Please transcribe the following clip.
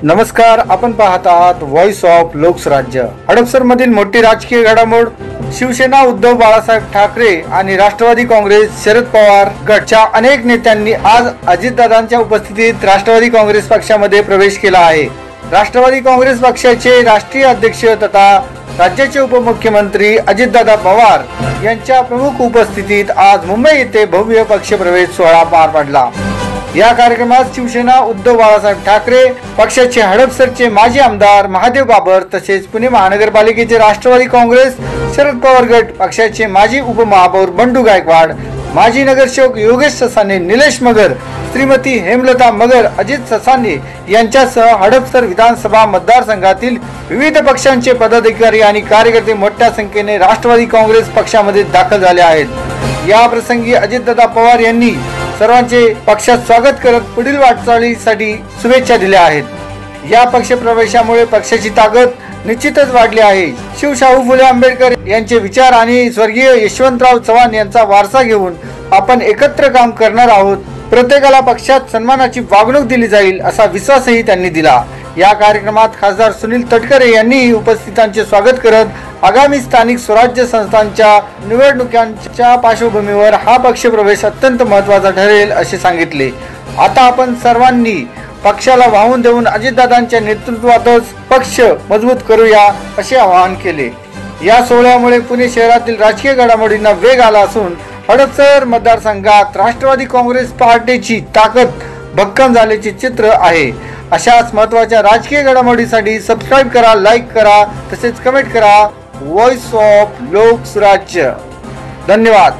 नमस्कार, आपण पाहत आहात व्हॉइस ऑफ लोकसराज्य। हडपसर मधील मोठी राजकीय घडामोड। शिवसेना उद्धव बाळासाहेब ठाकरे आणि राष्ट्रवादी काँग्रेस शरद पवार गटच्या अनेक नेत्यांनी आज अजितदादांच्या उपस्थितीत राष्ट्रवादी काँग्रेस पक्षामध्ये प्रवेश केला आहे। राष्ट्रवादी काँग्रेस पक्षाचे राष्ट्रीय अध्यक्ष तथा राज्याचे उपमुख्यमंत्री अजितदादा पवार यांच्या प्रमुख उपस्थितीत आज मुंबई येथे भव्य पक्षप्रवेश सोहळा पार पडला। या कार्यक्रमात शिवसेना उद्धव बाळासाहेब ठाकरे पक्षाचे हडपसरचे माजी आमदार महादेव बाबर तसेच पुणे महानगरपालिकेचे राष्ट्रवादी काँग्रेस शरद पवार गट पक्षाचे माजी उपमहापौर बंडू गायकवाड, माजी नगरसेवक योगेश ससाने, निलेश मगर, श्रीमती हेमलता मगर, अजित ससाने यांच्यासह हडपसर विधानसभा मतदारसंघातील विविध पक्षांचे पदाधिकारी आणि कार्यकर्ते मोठ्या संख्येने राष्ट्रवादी काँग्रेस पक्षामध्ये दाखल झाले आहेत। या प्रसंगी अजितदादा पवार यांनी सर्वांचे पक्षात स्वागत करत पुढील वाटचालीसाठी शुभेच्छा दिल्या आहेत। या पक्षप्रवेशामुळे पक्षाची ताकद निश्चितच वाढली आहे। शिवशाहू फुले आंबेडकर यांचे विचार आणि स्वर्गीय यशवंतराव चव्हाण यांचा वारसा घेऊन आपण एकत्र काम करणार आहोत। प्रत्येकाला पक्षात सन्मानाची वागणूक दिली जाईल असा विश्वासही त्यांनी दिला। या कार्यक्रमात खासदार सुनील तटकरे यांनी उपस्थितांचे स्वागत करत आगामी स्थानिक स्वराज्य संस्थांच्या निवडणुकांच्या पार्श्वभूमीवर हा पक्षप्रवेश अत्यंत महत्त्वाचा ठरेल असे सांगितले। आता आपण सर्वांनी पक्षाला वाहून देऊन अजितदादांच्या नेतृत्वातच पक्ष मजबूत करूया असे आवाहन केले। या सोहळ्यामुळे पुणे शहरातील राजकीय घडामोडींना वेग आला असून हडपसर मतदारसंघात राष्ट्रवादी काँग्रेस पार्टीची ताकद भक्कम झाल्याचे चित्र आहे। अशाच महत्त्वाच्या राजकीय घडामोडीसाठी सबस्क्राइब करा, लाईक करा, तसेच कमेंट करा। Voice of Loksarajya. धन्यवाद।